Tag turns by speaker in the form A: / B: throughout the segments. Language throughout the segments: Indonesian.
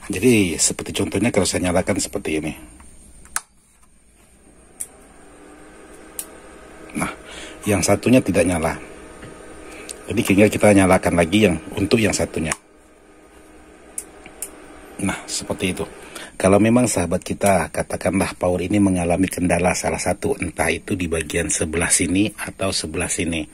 A: Jadi seperti contohnya kalau saya nyalakan seperti ini. Nah, yang satunya tidak nyala. Jadi tinggal kita nyalakan lagi yang untuk yang satunya. Nah, seperti itu. Kalau memang sahabat kita, katakanlah power ini mengalami kendala salah satu, entah itu di bagian sebelah sini atau sebelah sini.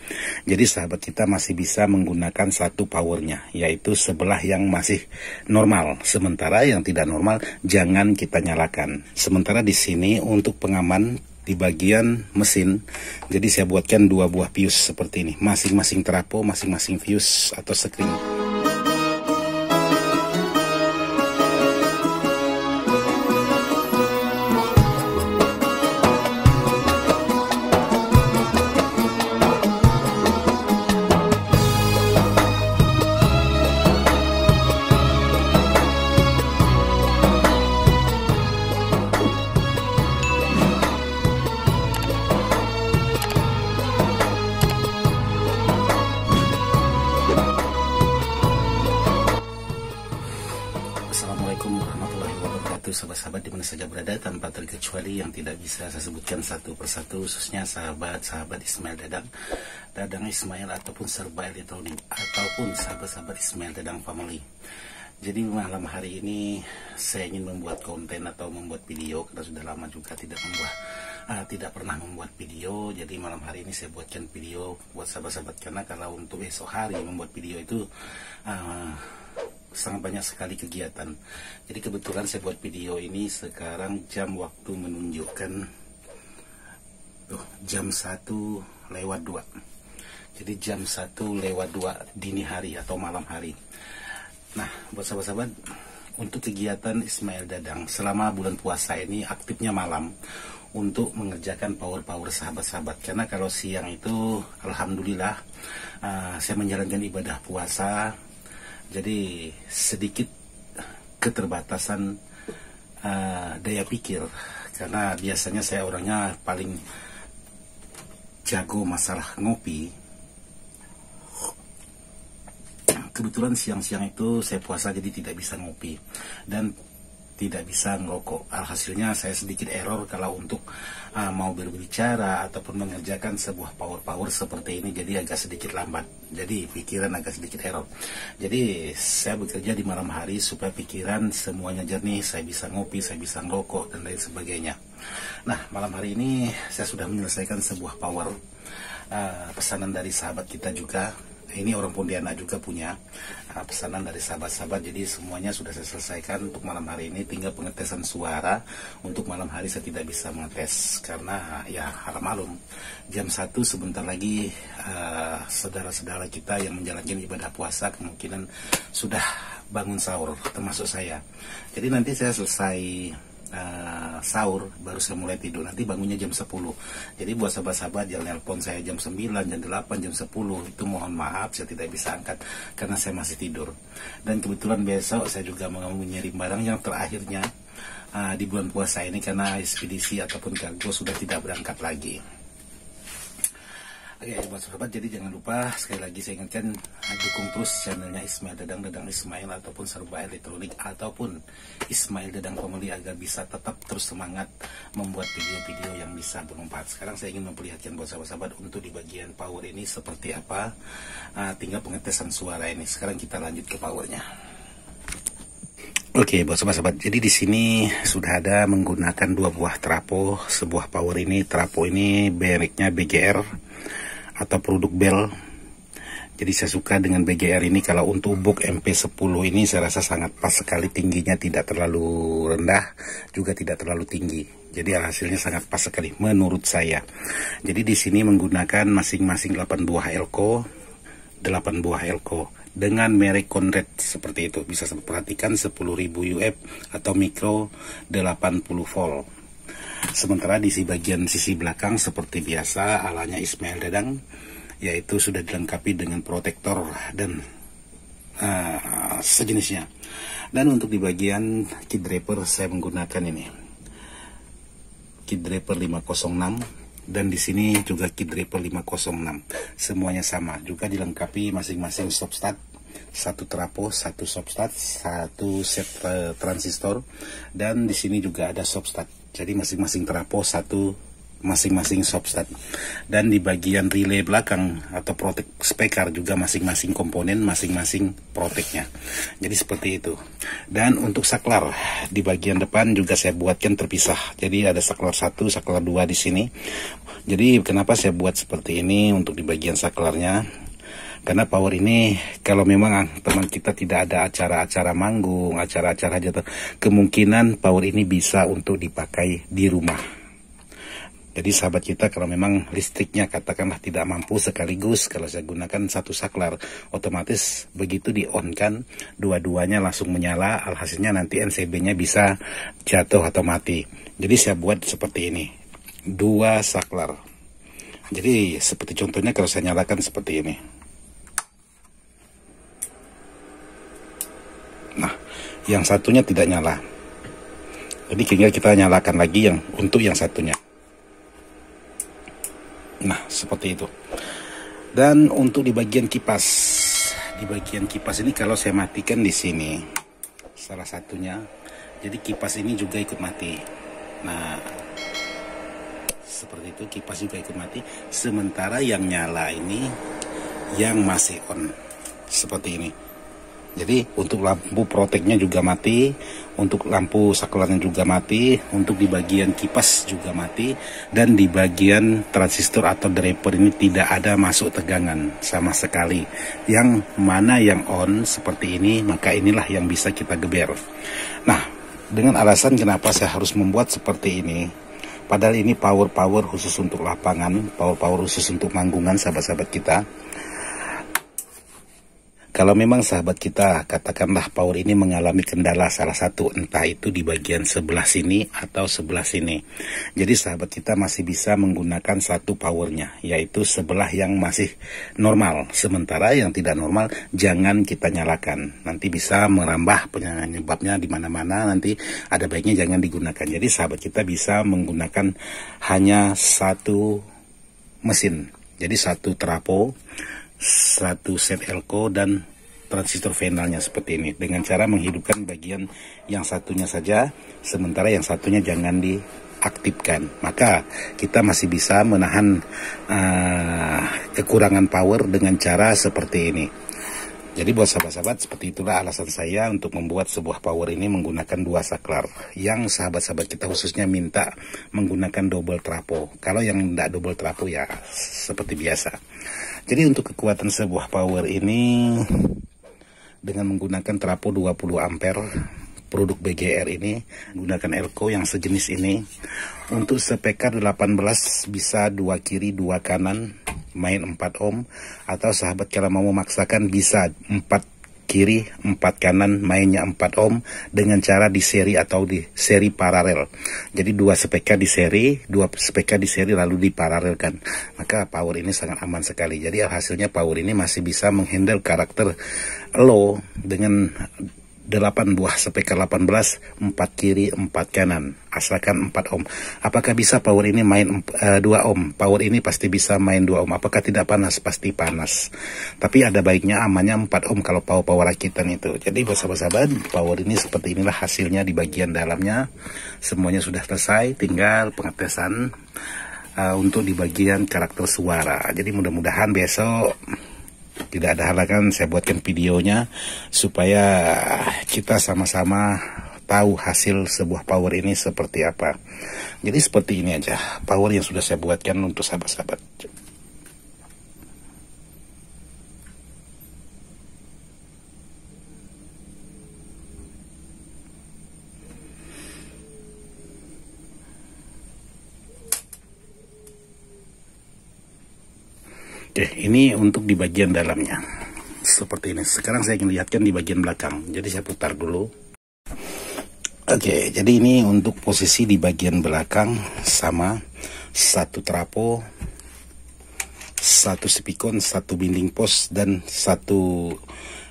A: Jadi sahabat kita masih bisa menggunakan satu powernya, yaitu sebelah yang masih normal. Sementara yang tidak normal, jangan kita nyalakan. Sementara di sini untuk pengaman di bagian mesin, jadi saya buatkan dua buah fuse seperti ini. Masing-masing trapo, masing-masing fuse atau sekring. Assalamualaikum warahmatullahi wabarakatuh, sahabat-sahabat dimana saja berada, tanpa terkecuali yang tidak bisa saya sebutkan satu persatu, khususnya sahabat-sahabat Ismail Dadang Ismail ataupun Serba Elektronik, ataupun sahabat-sahabat Ismail Dadang Family. Jadi malam hari ini saya ingin membuat konten atau membuat video, karena sudah lama juga tidak pernah membuat video. Jadi malam hari ini saya buatkan video buat sahabat-sahabat, karena kalau untuk besok hari membuat video itu sangat banyak sekali kegiatan. Jadi kebetulan saya buat video ini sekarang jam waktu menunjukkan jam 1:02. Jadi jam 1:02 dini hari atau malam hari. Nah, buat sahabat-sahabat, untuk kegiatan Ismail Dadang selama bulan puasa ini aktifnya malam untuk mengerjakan power-power sahabat-sahabat. Karena kalau siang itu alhamdulillah saya menjalankan ibadah puasa, jadi sedikit keterbatasan daya pikir, karena biasanya saya orangnya paling jago masalah ngopi. Kebetulan siang-siang itu saya puasa, jadi tidak bisa ngopi dan tidak bisa ngerokok. Alhasilnya saya sedikit error kalau untuk mau berbicara ataupun mengerjakan sebuah power-power seperti ini, jadi agak sedikit lambat. Jadi pikiran agak sedikit error. Jadi saya bekerja di malam hari supaya pikiran semuanya jernih, saya bisa ngopi, saya bisa ngerokok dan lain sebagainya. Nah, malam hari ini saya sudah menyelesaikan sebuah power pesanan dari sahabat kita juga. Ini orang Pontianak juga punya pesanan dari sahabat-sahabat. Jadi semuanya sudah saya selesaikan untuk malam hari ini. Tinggal pengetesan suara. Untuk malam hari saya tidak bisa mengetes karena ya haram malum, jam 1 sebentar lagi saudara-saudara kita yang menjalankan ibadah puasa kemungkinan sudah bangun sahur, termasuk saya. Jadi nanti saya selesai sahur baru saya mulai tidur, nanti bangunnya jam 10. Jadi buat sahabat-sahabat yang nelpon saya jam 9, jam 8, jam 10, itu mohon maaf saya tidak bisa angkat karena saya masih tidur. Dan kebetulan besok saya juga mau mengirim barang yang terakhirnya di bulan puasa ini, karena ekspedisi ataupun kargo sudah tidak berangkat lagi. Oke, buat sahabat, jadi jangan lupa sekali lagi saya ingatkan, dukung terus channelnya Ismail Dadang Ismail ataupun Serba Elektronik ataupun Ismail Dadang Family agar bisa tetap terus semangat membuat video-video yang bisa bermanfaat. Sekarang saya ingin memperlihatkan buat sahabat-sahabat untuk di bagian power ini seperti apa, tinggal pengetesan suara ini. Sekarang kita lanjut ke powernya. Oke, buat sahabat-sahabat, jadi di sini sudah ada menggunakan dua buah trapo. Sebuah power ini, trapo ini mereknya BGR atau produk Bell. Jadi saya suka dengan BGR ini. Kalau untuk box MP10 ini saya rasa sangat pas sekali, tingginya tidak terlalu rendah juga tidak terlalu tinggi. Jadi hasilnya sangat pas sekali menurut saya. Jadi di sini menggunakan masing-masing 8 buah elko, 8 buah elko dengan merek Conrad seperti itu. Bisa perhatikan 10.000 UF atau mikro 80 volt. Sementara di bagian sisi belakang seperti biasa alanya Ismail Dadang, yaitu sudah dilengkapi dengan protektor dan sejenisnya. Dan untuk di bagian kit draper saya menggunakan ini kit draper 506, dan di sini juga kit draper 506. Semuanya sama, juga dilengkapi masing-masing stop start satu trapo, satu substat, satu set transistor, dan di sini juga ada substat. Jadi masing-masing trapo satu, masing-masing substat. Dan di bagian relay belakang atau protek spekar juga masing-masing komponen, masing-masing proteknya. Jadi seperti itu. Dan untuk saklar di bagian depan juga saya buatkan terpisah. Jadi ada saklar 1, saklar 2 di sini. Jadi kenapa saya buat seperti ini untuk di bagian saklarnya? Karena power ini kalau memang teman kita tidak ada acara-acara manggung, acara-acara jatuh, kemungkinan power ini bisa untuk dipakai di rumah. Jadi sahabat kita kalau memang listriknya katakanlah tidak mampu sekaligus, kalau saya gunakan satu saklar, otomatis begitu di on kan, dua-duanya langsung menyala, alhasilnya nanti NCB-nya bisa jatuh atau mati. Jadi saya buat seperti ini, 2 saklar. Jadi seperti contohnya kalau saya nyalakan seperti ini. Nah, yang satunya tidak nyala. Jadi tinggal kita nyalakan lagi yang untuk yang satunya. Nah, seperti itu. Dan untuk di bagian kipas ini kalau saya matikan di sini salah satunya, jadi kipas ini juga ikut mati. Nah, seperti itu, kipas juga ikut mati. Sementara yang nyala ini yang masih on, seperti ini. Jadi untuk lampu proteknya juga mati, untuk lampu saklarnya juga mati, untuk di bagian kipas juga mati, dan di bagian transistor atau driver ini tidak ada masuk tegangan sama sekali. Yang mana yang on seperti ini, maka inilah yang bisa kita geber. Nah, dengan alasan kenapa saya harus membuat seperti ini, padahal ini power khusus untuk lapangan, power khusus untuk manggungan sahabat-sahabat kita. Kalau memang sahabat kita katakanlah power ini mengalami kendala salah satu, entah itu di bagian sebelah sini atau sebelah sini, jadi sahabat kita masih bisa menggunakan satu powernya, yaitu sebelah yang masih normal. Sementara yang tidak normal jangan kita nyalakan, nanti bisa merambah penyebabnya di mana-mana, nanti ada baiknya jangan digunakan. Jadi sahabat kita bisa menggunakan hanya satu mesin, jadi satu trapo, satu set elko dan transistor finalnya seperti ini, dengan cara menghidupkan bagian yang satunya saja, sementara yang satunya jangan diaktifkan. Maka kita masih bisa menahan kekurangan power dengan cara seperti ini. Jadi buat sahabat-sahabat, seperti itulah alasan saya untuk membuat sebuah power ini menggunakan 2 saklar. Yang sahabat-sahabat kita khususnya minta menggunakan double trapo. Kalau yang tidak double trapo ya seperti biasa. Jadi untuk kekuatan sebuah power ini dengan menggunakan trapo 20 ampere produk BGR ini, menggunakan elko yang sejenis ini, untuk spekar 18 bisa 2 kiri 2 kanan, main 4 ohm, atau sahabat kalau mau memaksakan bisa 4 kiri 4 kanan, mainnya 4 ohm, dengan cara di seri atau di seri paralel. Jadi 2 spk di seri, 2 spk di seri lalu diparalelkan, maka power ini sangat aman sekali. Jadi hasilnya power ini masih bisa menghandle karakter low dengan 8 buah spk 18, 4 kiri 4 kanan, asalkan 4 ohm. Apakah bisa power ini main 2 ohm? Power ini pasti bisa main 2 ohm. Apakah tidak panas? Pasti panas. Tapi ada baiknya amannya 4 ohm kalau power rakitan itu. Jadi sahabat-sahabat, power ini seperti inilah hasilnya di bagian dalamnya. Semuanya sudah selesai, tinggal pengetesan untuk di bagian karakter suara. Jadi mudah-mudahan besok tidak ada halangan saya buatkan videonya supaya kita sama-sama tahu hasil sebuah power ini seperti apa. Jadi seperti ini aja power yang sudah saya buatkan untuk sahabat-sahabat. Oke, ini untuk di bagian dalamnya seperti ini. Sekarang saya ingin lihatkan di bagian belakang, jadi saya putar dulu. Oke, jadi ini untuk posisi di bagian belakang sama, satu trapo, satu spikon, satu binding pos, dan satu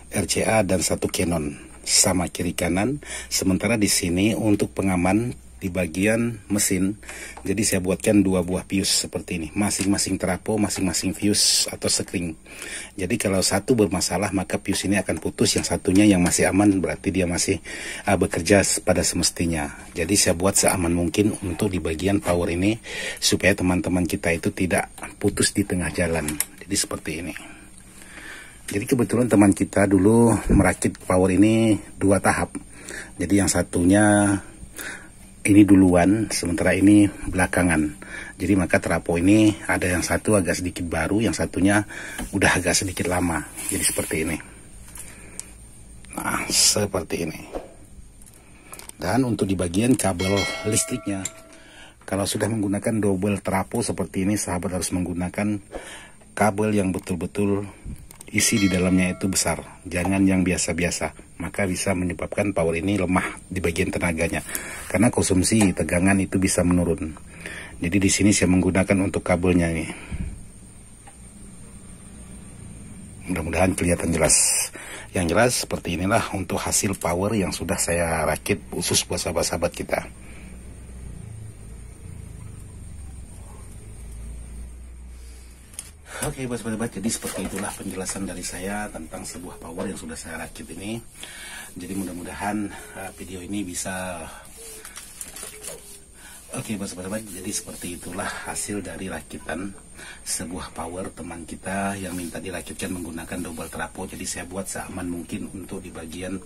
A: RCA dan satu Canon sama kiri kanan. Sementara di sini untuk pengaman di bagian mesin. Jadi saya buatkan 2 buah fuse seperti ini, masing-masing trapo, masing-masing fuse atau sekring. Jadi kalau satu bermasalah maka fuse ini akan putus, yang satunya yang masih aman berarti dia masih bekerja pada semestinya. Jadi saya buat seaman mungkin untuk di bagian power ini supaya teman-teman kita itu tidak putus di tengah jalan. Jadi seperti ini. Jadi kebetulan teman kita dulu merakit power ini 2 tahap. Jadi yang satunya ini duluan, sementara ini belakangan. Jadi maka trapo ini ada yang satu agak sedikit baru, yang satunya udah agak sedikit lama. Jadi seperti ini. Nah, seperti ini. Dan untuk di bagian kabel listriknya, kalau sudah menggunakan double trapo seperti ini, sahabat harus menggunakan kabel yang betul-betul isi di dalamnya itu besar, jangan yang biasa-biasa, maka bisa menyebabkan power ini lemah di bagian tenaganya, karena konsumsi tegangan itu bisa menurun. Jadi di sini saya menggunakan untuk kabelnya ini. Mudah-mudahan kelihatan jelas. Yang jelas seperti inilah untuk hasil power yang sudah saya rakit khusus buat sahabat-sahabat kita. Oke sahabat-sahabat, jadi seperti itulah penjelasan dari saya tentang sebuah power yang sudah saya rakit ini. Jadi mudah-mudahan video ini bisa. Oke sahabat-sahabat, jadi seperti itulah hasil dari rakitan sebuah power teman kita yang minta dirakitkan menggunakan double trapo. Jadi saya buat seaman mungkin untuk di bagian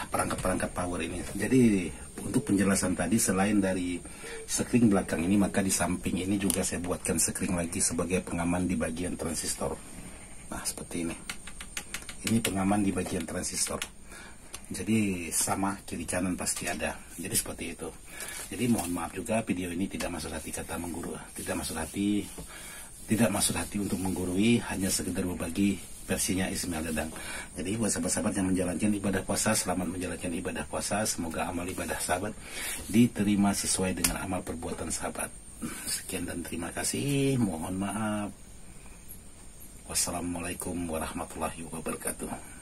A: perangkat-perangkat power ini. Jadi untuk penjelasan tadi, selain dari sekring belakang ini, maka di samping ini juga saya buatkan sekring lagi sebagai pengaman di bagian transistor. Nah seperti ini. Ini pengaman di bagian transistor. Jadi sama kiri kanan pasti ada. Jadi seperti itu. Jadi mohon maaf juga video ini tidak maksud hati kata mengguru, tidak maksud hati untuk menggurui, hanya sekedar berbagi versinya Ismail Dadang. Jadi buat sahabat-sahabat yang menjalankan ibadah puasa, selamat menjalankan ibadah puasa. Semoga amal ibadah sahabat diterima sesuai dengan amal perbuatan sahabat. Sekian dan terima kasih. Mohon maaf. Wassalamualaikum warahmatullahi wabarakatuh.